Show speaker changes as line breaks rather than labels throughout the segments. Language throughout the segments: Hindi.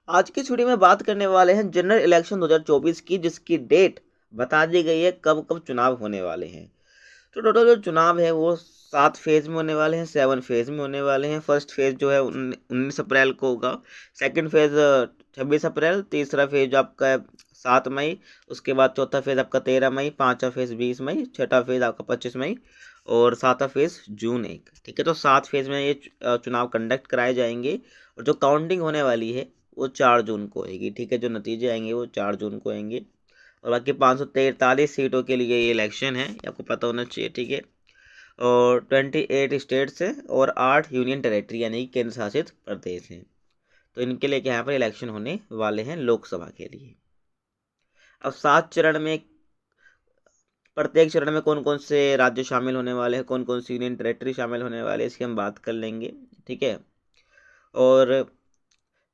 आज की वीडियो में बात करने वाले हैं जनरल इलेक्शन 2024 की, जिसकी डेट बता दी गई है कब कब चुनाव होने वाले हैं। तो टोटल जो चुनाव है वो 7 फेज में होने वाले हैं, 7 फेज में होने वाले हैं। फर्स्ट फेज जो है 19 अप्रैल को होगा, सेकंड फेज 26 अप्रैल, तीसरा फेज आपका है 7 मई, उसके बाद चौथा फेज आपका 13 मई, पांचवा फेज 20 मई, छठा फेज आपका 25 मई और सातवां फेज जून 1। ठीक है, तो 7 फेज में ये चुनाव कंडक्ट कराए जाएंगे और जो काउंटिंग होने वाली है वो 4 जून को होगी। ठीक है, जो नतीजे आएंगे वो 4 जून को आएंगे। और बाकी 543 सीटों के लिए ये इलेक्शन है, ये आपको पता होना चाहिए। ठीक है, और 28 स्टेट्स हैं और 8 यूनियन टेरेटरी यानी कि केंद्र शासित प्रदेश हैं। तो इनके लिए यहाँ पर इलेक्शन होने वाले हैं लोकसभा के लिए। अब 7 चरण में, प्रत्येक चरण में कौन कौन से राज्य शामिल होने वाले हैं, कौन कौन सी यूनियन टेरेटरी शामिल होने वाले हैं, इसकी हम बात कर लेंगे। ठीक है, और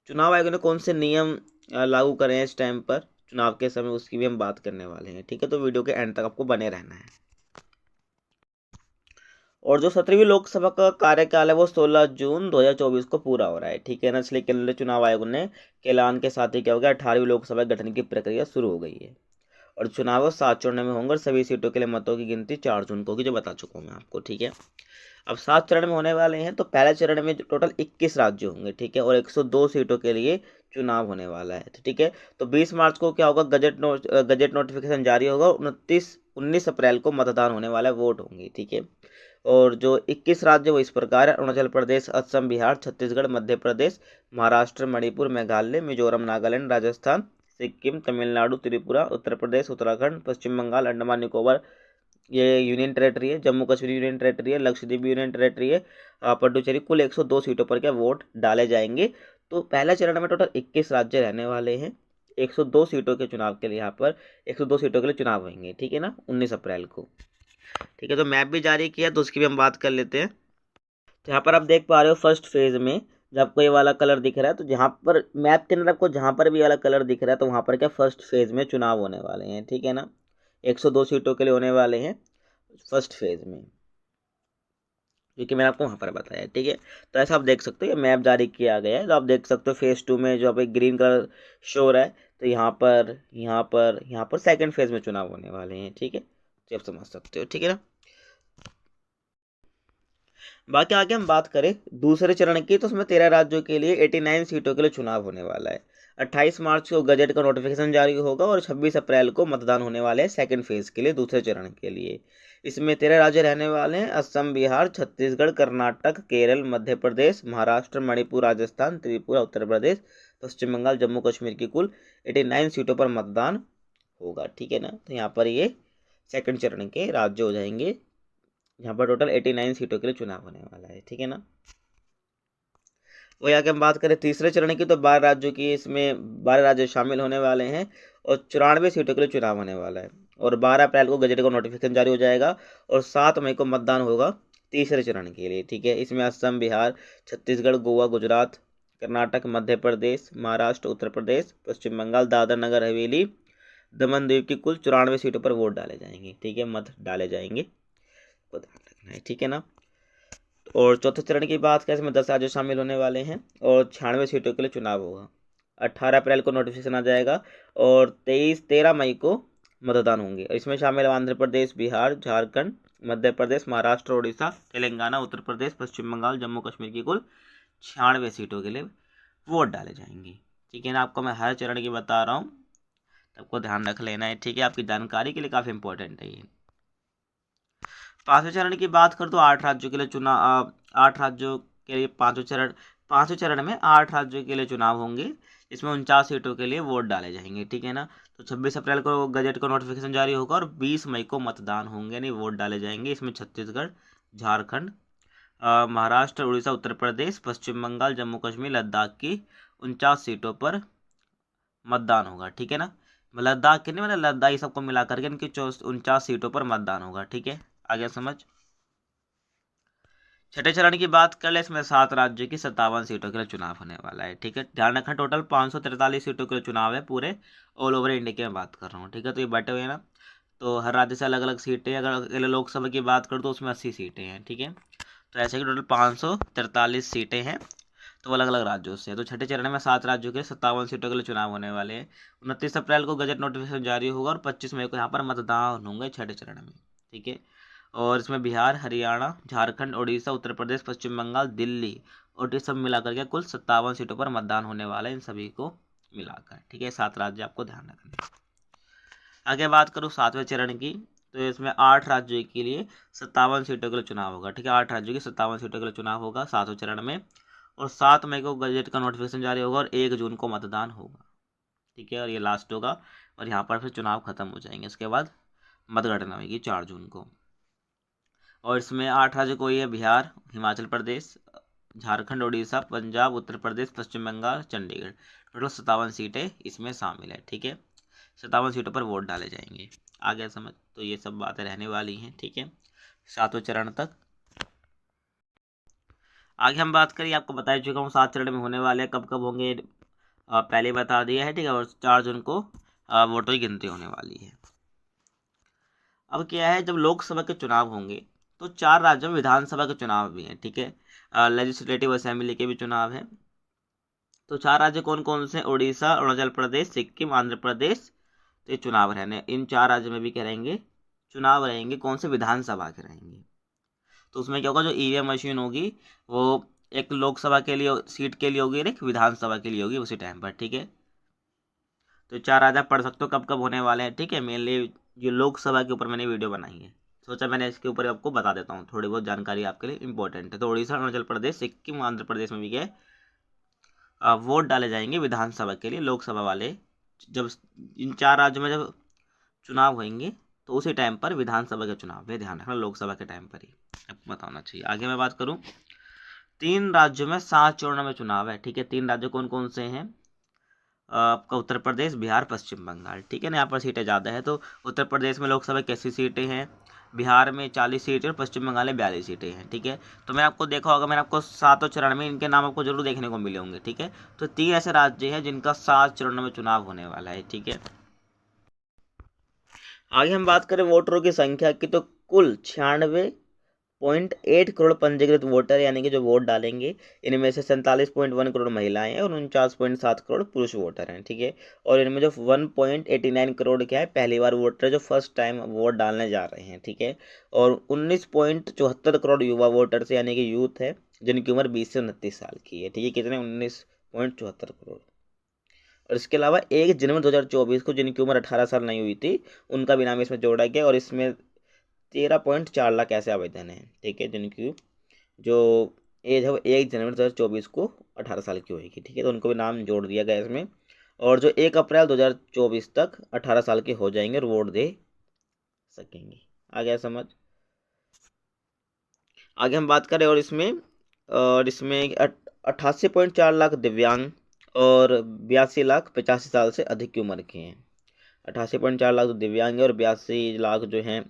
चुनाव आयोग ने कौन से नियम लागू करे हैं इस टाइम पर चुनाव के समय, उसकी भी हम बात करने वाले हैं। ठीक है, तो वीडियो के एंड तक आपको बने रहना है। और जो 17वीं लोकसभा का कार्यकाल है वो 16 जून 2024 को पूरा हो रहा है। ठीक है ना, इसलिए केंद्रीय चुनाव आयोग ने के ऐलान के साथ ही क्या हो गया, 18वीं लोकसभा गठन की प्रक्रिया शुरू हो गई है। और चुनाव 7 चरणों में होंगे और सभी सीटों के लिए मतों की गिनती 4 जून को होगी, जो बता चुका हूँ मैं आपको। ठीक है, अब 7 चरण में होने वाले हैं। तो पहले चरण में टोटल 21 राज्य होंगे। ठीक है, और 102 सीटों के लिए चुनाव होने वाला है। ठीक है, तो 20 मार्च को क्या होगा, गजट नोटिफिकेशन जारी होगा। 19 अप्रैल को मतदान होने वाला है, वोट होंगे। ठीक है, और जो 21 राज्य वो इस प्रकार है: अरुणाचल प्रदेश, असम, बिहार, छत्तीसगढ़, मध्य प्रदेश, महाराष्ट्र, मणिपुर, मेघालय, मिजोरम, नागालैंड, राजस्थान, सिक्किम, तमिलनाडु, त्रिपुरा, उत्तर प्रदेश, उत्तराखंड, पश्चिम बंगाल, अंडमान निकोबार ये यूनियन टेरेटरी है, जम्मू कश्मीर यूनियन टेरेटरी है, लक्षद्वीप यूनियन टेरेटरी है, पुडुचेरी। कुल 102 सीटों पर क्या वोट डाले जाएंगे। तो पहले चरण में टोटल 21 राज्य रहने वाले हैं। 102 सीटों के चुनाव के लिए यहाँ पर 102 सीटों के लिए चुनाव होंगे। ठीक है ना, 19 अप्रैल को। ठीक है, तो मैप भी जारी किया, तो उसकी भी हम बात कर लेते हैं। तो यहाँ पर आप देख पा रहे हो फर्स्ट फेज में जब आपको ये वाला कलर दिख रहा है, तो जहाँ पर मैप के अंदर आपको जहाँ पर भी वाला कलर दिख रहा है, तो वहाँ पर क्या फर्स्ट फेज में चुनाव होने वाले हैं। ठीक है ना, 102 सीटों के लिए होने वाले हैं फर्स्ट फेज में, क्योंकि मैंने आपको वहाँ पर बताया। ठीक है, तो ऐसा आप देख सकते हो, ये मैप जारी किया गया है। तो आप देख सकते हो फेज 2 में जो आप एक ग्रीन कलर शो हो रहा है, तो यहाँ पर सेकंड फेज में चुनाव होने वाले हैं। ठीक है, तो आप समझ सकते हो। ठीक है ना, बाकी आगे हम बात करें दूसरे चरण की, तो उसमें 13 राज्यों के लिए 89 सीटों के लिए चुनाव होने वाला है। 28 मार्च को गजट का नोटिफिकेशन जारी होगा और 26 अप्रैल को मतदान होने वाले हैं सेकंड फेज के लिए, दूसरे चरण के लिए। इसमें 13 राज्य रहने वाले हैं: असम, बिहार, छत्तीसगढ़, कर्नाटक, केरल, मध्य प्रदेश, महाराष्ट्र, मणिपुर, राजस्थान, त्रिपुरा, उत्तर प्रदेश, पश्चिम बंगाल, जम्मू कश्मीर की कुल 89 सीटों पर मतदान होगा। ठीक है ना, तो यहाँ पर ये सेकंड चरण के राज्य हो जाएंगे। यहाँ पर टोटल 89 सीटों के लिए चुनाव होने वाला है। ठीक है ना, वही आगे हम बात करें तीसरे चरण की, तो 12 राज्यों की, इसमें 12 राज्य शामिल होने वाले हैं और 94 सीटों के लिए चुनाव होने वाला है। और 12 अप्रैल को गजट का नोटिफिकेशन जारी हो जाएगा और 7 मई को मतदान होगा तीसरे चरण के लिए। ठीक है, इसमें असम, बिहार, छत्तीसगढ़, गोवा, गुजरात, कर्नाटक, मध्य प्रदेश, महाराष्ट्र, उत्तर प्रदेश, पश्चिम बंगाल, दादर नगर हवेली, दमन दीव की कुल 94 सीटों पर वोट डाले जाएंगे। ठीक है, मत डाले जाएंगे, को ध्यान रखना है। ठीक है ना, और चौथे चरण की बात करें, इसमें 10 राज्य शामिल होने वाले हैं और 96 सीटों के लिए चुनाव होगा। 18 अप्रैल को नोटिफिकेशन आ जाएगा और 13 मई को मतदान होंगे। इसमें शामिल है आंध्र प्रदेश, बिहार, झारखंड, मध्य प्रदेश, महाराष्ट्र, उड़ीसा, तेलंगाना, उत्तर प्रदेश, पश्चिम बंगाल, जम्मू कश्मीर की कुल 96 सीटों के लिए वोट डाले जाएंगे। ठीक है ना, आपको मैं हर चरण की बता रहा हूँ, सबको ध्यान रख लेना है। ठीक है, आपकी जानकारी के लिए काफ़ी इंपॉर्टेंट है ये। पांचवें चरण की बात कर तो 8 राज्यों के लिए चुनाव, 8 राज्यों के लिए पांचवें चरण में 8 राज्यों के लिए चुनाव होंगे। इसमें 49 सीटों के लिए वोट डाले जाएंगे। ठीक है ना, तो 26 अप्रैल को गजट का नोटिफिकेशन जारी होगा और 20 मई को मतदान होंगे, यानी वोट डाले जाएंगे। इसमें छत्तीसगढ़, झारखंड, महाराष्ट्र, उड़ीसा, उत्तर प्रदेश, पश्चिम बंगाल, जम्मू कश्मीर, लद्दाख की 49 सीटों पर मतदान होगा। ठीक है ना, लद्दाख के नहीं, मतलब लद्दाख सबको मिला करके इनकी 49 सीटों पर मतदान होगा। ठीक है, आगे समझ। छठे चरण की बात कर ले, इसमें 7 राज्यों की 57 सीटों के लिए चुनाव होने वाला है। ठीक है, ध्यान रखना टोटल 543 सीटों के लिए चुनाव है, पूरे ऑल ओवर इंडिया की मैं बात कर रहा हूँ। ठीक है, तो ये बटे हुए हैं ना, तो हर राज्य से अलग अलग सीटें। अगर अकेले लोकसभा की बात करूँ तो उसमें 80 सीटें हैं। ठीक है, तो ऐसे कि टोटल 543 सीटें हैं तो अलग अलग राज्यों से। तो छठे चरण में 7 राज्यों के 57 सीटों के लिए चुनाव होने वाले हैं। 29 अप्रैल को गजट नोटिफिकेशन जारी होगा और 25 मई को यहाँ पर मतदान होंगे छठे चरण में, ठीक है। और इसमें बिहार, हरियाणा, झारखंड, उड़ीसा, उत्तर प्रदेश, पश्चिम बंगाल, दिल्ली और ये सब मिलाकर के कुल 57 सीटों पर मतदान होने वाला है, इन सभी को मिलाकर, ठीक है। 7 राज्य आपको ध्यान रखना है। आगे बात करूँ 7वें चरण की, तो इसमें 8 राज्यों के लिए 57 सीटों के लिए चुनाव होगा, ठीक है। 8 राज्यों की 57 सीटों के लिए चुनाव होगा 7वें चरण में। और 7 मई को गजट का नोटिफिकेशन जारी होगा और 1 जून को मतदान होगा, ठीक है। और ये लास्ट होगा और यहाँ पर फिर चुनाव खत्म हो जाएंगे। इसके बाद मतगणना होगी 4 जून को। और इसमें 8 राज्य कोई है, बिहार, हिमाचल प्रदेश, झारखंड, उड़ीसा, पंजाब, उत्तर प्रदेश, पश्चिम बंगाल, चंडीगढ़। टोटल 57 सीटें इसमें शामिल है, ठीक है। 57 सीटों पर वोट डाले जाएंगे। आ गया समझ? तो ये सब बातें रहने वाली हैं, ठीक है, 7वें चरण तक। आगे हम बात करिए, आपको बता चुका हूँ 7 चरण में होने वाले हैं, कब कब होंगे पहले बता दिया है, ठीक है। और 4 जून को वोटों की गिनती होने वाली है। अब क्या है, जब लोकसभा के चुनाव होंगे तो 4 राज्यों में विधानसभा के चुनाव भी हैं, ठीक है। लेजिस्लेटिव असेंबली के भी चुनाव हैं। तो 4 राज्य कौन कौन से? उड़ीसा, अरुणाचल प्रदेश, सिक्किम, आंध्र प्रदेश। तो ये चुनाव रहने, इन 4 राज्यों में भी क्या रहेंगे? चुनाव रहेंगे। कौन से? विधानसभा के रहेंगे। तो उसमें क्या होगा, जो ईवीएम मशीन होगी वो एक लोकसभा के लिए सीट के लिए होगी और एक विधानसभा के लिए होगी उसी टाइम पर, ठीक है। तो 4 राज्य पढ़ सकते हो कब कब होने वाले हैं, ठीक है। मेनली जो लोकसभा के ऊपर मैंने वीडियो बनाई है, सोचा मैंने इसके ऊपर आपको बता देता हूँ, थोड़ी बहुत जानकारी आपके लिए इंपॉर्टेंट है। तो उड़ीसा, अरुणाचल प्रदेश, सिक्किम, आंध्र प्रदेश में भी क्या वोट डाले जाएंगे विधानसभा के लिए। लोकसभा वाले जब इन 4 राज्यों में जब चुनाव होंगे तो उसी टाइम पर विधानसभा के चुनाव में ध्यान रखना, लोकसभा के टाइम पर ही आपको बताना चाहिए। आगे मैं बात करूं, 3 राज्यों में 7 चरणों में चुनाव है, ठीक है। 3 राज्य कौन कौन से हैं? आपका उत्तर प्रदेश, बिहार, पश्चिम बंगाल, ठीक है ना। यहाँ पर सीटें ज़्यादा है। तो उत्तर प्रदेश में लोकसभा कैसी सीटें हैं? बिहार में 40 सीटें और पश्चिम बंगाल में 42 सीटें हैं, ठीक है। तो मैंने आपको देखा होगा, मैंने आपको 7 चरण में इनके नाम आपको जरूर देखने को मिले होंगे, ठीक है। तो 3 ऐसे राज्य हैं जिनका 7 चरणों में चुनाव होने वाला है, ठीक है। आगे हम बात करें वोटरों की संख्या की, तो कुल 96.8 करोड़ पंजीकृत वोटर यानी कि जो वोट डालेंगे, इनमें से 47.1 करोड़ महिलाएं हैं और 49.7 करोड़ पुरुष वोटर हैं, ठीक है। और इनमें जो 1.89 करोड़ क्या है, पहली बार वोटर जो फर्स्ट टाइम वोट डालने जा रहे हैं, ठीक है। और 19.74 करोड़ युवा वोटर्स यानी कि यूथ है, जिनकी उम्र 20 से 29 साल की है, ठीक है। कितने? 19.74 करोड़। और इसके अलावा 1 जनवरी 2024 को जिनकी उम्र 18 साल नहीं हुई थी, उनका भी नाम इसमें जोड़ा गया। और इसमें 13.4 लाख ऐसे आवेदन हैं, ठीक है, जिनकी जो एज है वो 1 जनवरी 2024 को 18 साल की होगी, ठीक है। तो उनको भी नाम जोड़ दिया गया इसमें। और जो 1 अप्रैल 2024 तक 18 साल के हो जाएंगे और वोट दे सकेंगे। आ गया समझ? आगे हम बात करें और इसमें 88.4 लाख दिव्यांग और 82 लाख 85 साल से अधिक की उम्र के हैं। 88.4 लाख तो दिव्यांग है और 82 लाख जो हैं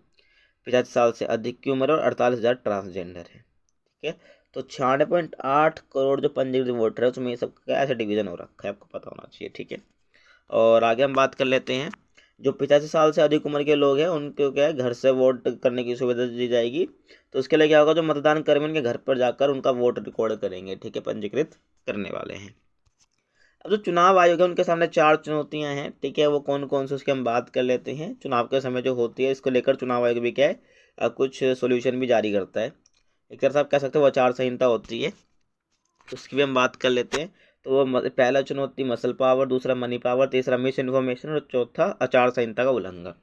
85 साल से अधिक की उम्र और 48,000 ट्रांसजेंडर है, ठीक है। तो 96.8 करोड़ जो पंजीकृत वोटर है उसमें ये सब का ऐसा डिवीजन हो रखा है, आपको पता होना चाहिए, ठीक है। और आगे हम बात कर लेते हैं, जो 85 साल से अधिक उम्र के लोग हैं उनको क्या है, घर से वोट करने की सुविधा दी जाएगी। तो उसके लिए क्या होगा, जो मतदान कर्मी उनके घर पर जाकर उनका वोट रिकॉर्ड करेंगे, ठीक है, पंजीकृत करने वाले हैं। अब जो चुनाव आयोग है उनके सामने 4 चुनौतियां हैं, ठीक है। वो कौन कौन से उसकी हम बात कर लेते हैं। चुनाव के समय जो होती है, इसको लेकर चुनाव आयोग भी क्या है कुछ सोल्यूशन भी जारी करता है। एक तरह से आप कह सकते हो वो आचार संहिता होती है, उसकी भी हम बात कर लेते हैं। तो वो पहला चुनौती मसल पावर, दूसरा मनी पावर, तीसरा मिस इन्फॉर्मेशन और चौथा आचार संहिता का उल्लंघन।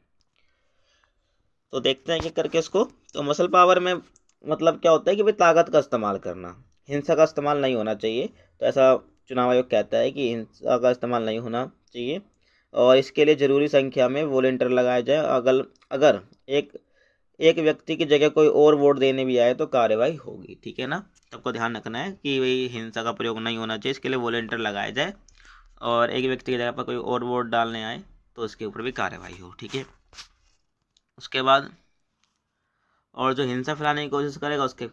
तो देखते हैं कि करके इसको। तो मसल पावर में मतलब क्या होता है कि भाई ताकत का इस्तेमाल करना, हिंसा का इस्तेमाल नहीं होना चाहिए। तो ऐसा चुनाव आयोग कहता है कि हिंसा का इस्तेमाल नहीं होना चाहिए और इसके लिए ज़रूरी संख्या में वॉलेंटियर लगाए जाए। अगर अगर एक एक व्यक्ति की जगह कोई और वोट देने भी आए तो कार्रवाई होगी, ठीक है ना। सबको ध्यान रखना है कि भाई हिंसा का प्रयोग नहीं होना चाहिए, इसके लिए वॉलेंटियर लगाया जाए और एक व्यक्ति की जगह पर कोई और वोट डालने आए तो उसके ऊपर भी कार्रवाई हो, ठीक है। उसके बाद और जो हिंसा फैलाने की कोशिश करेगा उसके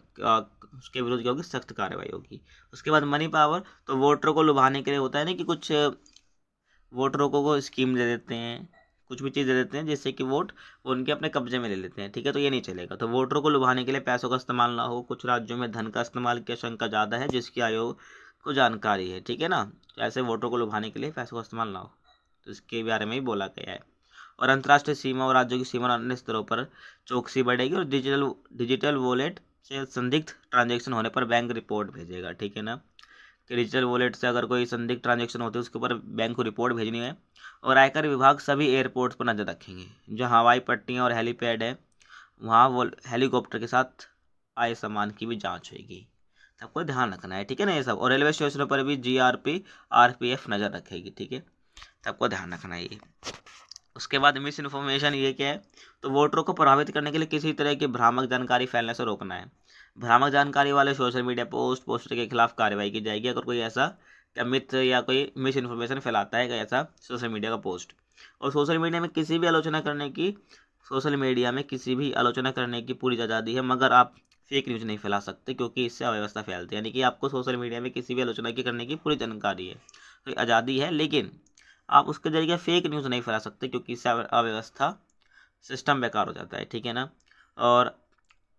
विरुद्ध क्या होगी, सख्त कार्रवाई होगी। उसके बाद मनी पावर, तो वोटरों को लुभाने के लिए होता है ना कि कुछ वोटरों को स्कीम दे देते हैं, कुछ भी चीज़ दे देते हैं जिससे कि वोट उनके अपने कब्जे में ले लेते हैं, ठीक है। तो ये नहीं चलेगा। तो वोटरों को लुभाने के लिए पैसों का इस्तेमाल ना हो। कुछ राज्यों में धन का इस्तेमाल की आशंका ज़्यादा है, जिसकी आयोग को जानकारी है, ठीक है ना। ऐसे वोटरों को लुभाने के लिए पैसों का इस्तेमाल ना हो, तो इसके बारे में ही बोला गया है। और अंतर्राष्ट्रीय सीमा और राज्यों की सीमा और अन्य स्तरों पर चौकसी बढ़ेगी। और डिजिटल वॉलेट से संदिग्ध ट्रांजैक्शन होने पर बैंक रिपोर्ट भेजेगा, ठीक है ना। कि डिजिटल वॉलेट से अगर कोई संदिग्ध ट्रांजैक्शन होती है उसके ऊपर बैंक को रिपोर्ट भेजनी है। और आयकर विभाग सभी एयरपोर्ट्स पर नजर रखेंगे। जो हवाई पट्टियाँ और हेलीपैड है वहाँ वो हेलीकॉप्टर के साथ आए सामान की भी जांच होगी। सबको ध्यान रखना है, ठीक है ना ये सब। और रेलवे स्टेशनों पर भी GRP RPF नज़र रखेगी, ठीक है। सबको ध्यान रखना है ये। उसके बाद मिस इन्फॉर्मेशन ये क्या है, तो वोटरों को प्रभावित करने के लिए किसी तरह की भ्रामक जानकारी फैलने से रोकना है। भ्रामक जानकारी वाले सोशल मीडिया पोस्टर के खिलाफ कार्रवाई की जाएगी अगर कोई ऐसा क्या मिथ या कोई मिस इन्फॉर्मेशन फैलाता है ऐसा सोशल मीडिया का पोस्ट। और सोशल मीडिया में किसी भी आलोचना करने की पूरी आज़ादी है, मगर आप फेक न्यूज़ नहीं फैला सकते क्योंकि इससे अव्यवस्था फैलती है। यानी कि आपको सोशल मीडिया में किसी भी आलोचना की करने की पूरी जानकारी है, तो आज़ादी है, लेकिन आप उसके जरिए फेक न्यूज़ नहीं फैला सकते क्योंकि इससे अव्यवस्था सिस्टम बेकार हो जाता है, ठीक है ना। और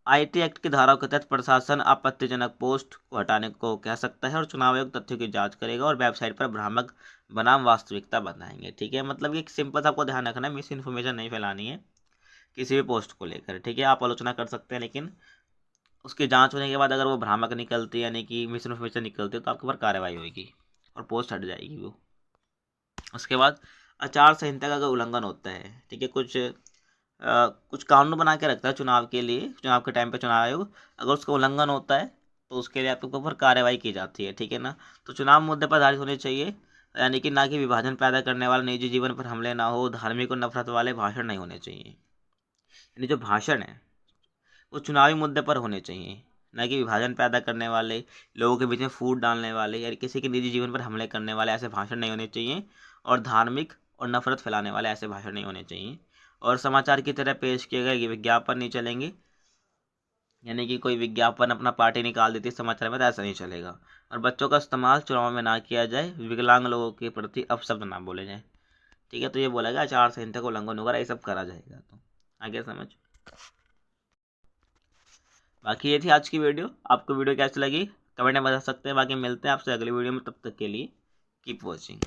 IT एक्ट की धाराओं के तहत प्रशासन आपत्तिजनक पोस्ट को हटाने को कह सकता है। और चुनाव आयोग तथ्यों की जांच करेगा और वेबसाइट पर भ्रामक बनाम वास्तविकता बताएंगे, ठीक है। मतलब ये सिंपल सा आपको ध्यान रखना है, मिस इन्फॉर्मेशन नहीं फैलानी है किसी भी पोस्ट को लेकर, ठीक है। आप आलोचना कर सकते हैं लेकिन उसकी जांच होने के बाद अगर वो भ्रामक निकलती है यानी कि मिस इन्फॉर्मेशन निकलती है तो आपके ऊपर कार्रवाई होगी और पोस्ट हट जाएगी वो। उसके बाद आचार संहिता का अगर उल्लंघन होता है, ठीक है, कुछ कानून बना के रखता है चुनाव के लिए, चुनाव के टाइम पे चुनाव आयोग, अगर उसका उल्लंघन होता है तो उसके लिए आपके ऊपर कार्रवाई की जाती है, ठीक है ना। तो चुनाव मुद्दे पर आधारित होने चाहिए, यानी कि ना कि विभाजन पैदा करने वाले निजी जीवन पर हमले ना हो, धार्मिक और नफरत वाले भाषण नहीं होने चाहिए। यानी जो भाषण है वो चुनावी मुद्दे पर होने चाहिए, न कि विभाजन पैदा करने वाले, लोगों के बीच में फूट डालने वाले या किसी के निजी जीवन पर हमले करने वाले ऐसे भाषण नहीं होने चाहिए। और धार्मिक और नफरत फैलाने वाले ऐसे भाषण नहीं होने चाहिए। और समाचार की तरह पेश किए गए विज्ञापन नहीं चलेंगे, यानी कि कोई विज्ञापन अपना पार्टी निकाल देती है समाचार में तो ऐसा नहीं चलेगा। और बच्चों का इस्तेमाल चुनाव में ना किया जाए, विकलांग लोगों के प्रति अपशब्द ना बोले जाए, ठीक है। तो ये बोला गया आचार संहिता का उल्लंघन होगा, ये सब करा जाएगा। तो आगे समझ। बाकी ये थी आज की वीडियो। आपको वीडियो कैसी लगी कमेंट में बता सकते हैं। बाकी मिलते हैं आपसे अगली वीडियो में, तब तक के लिए कीप वॉचिंग।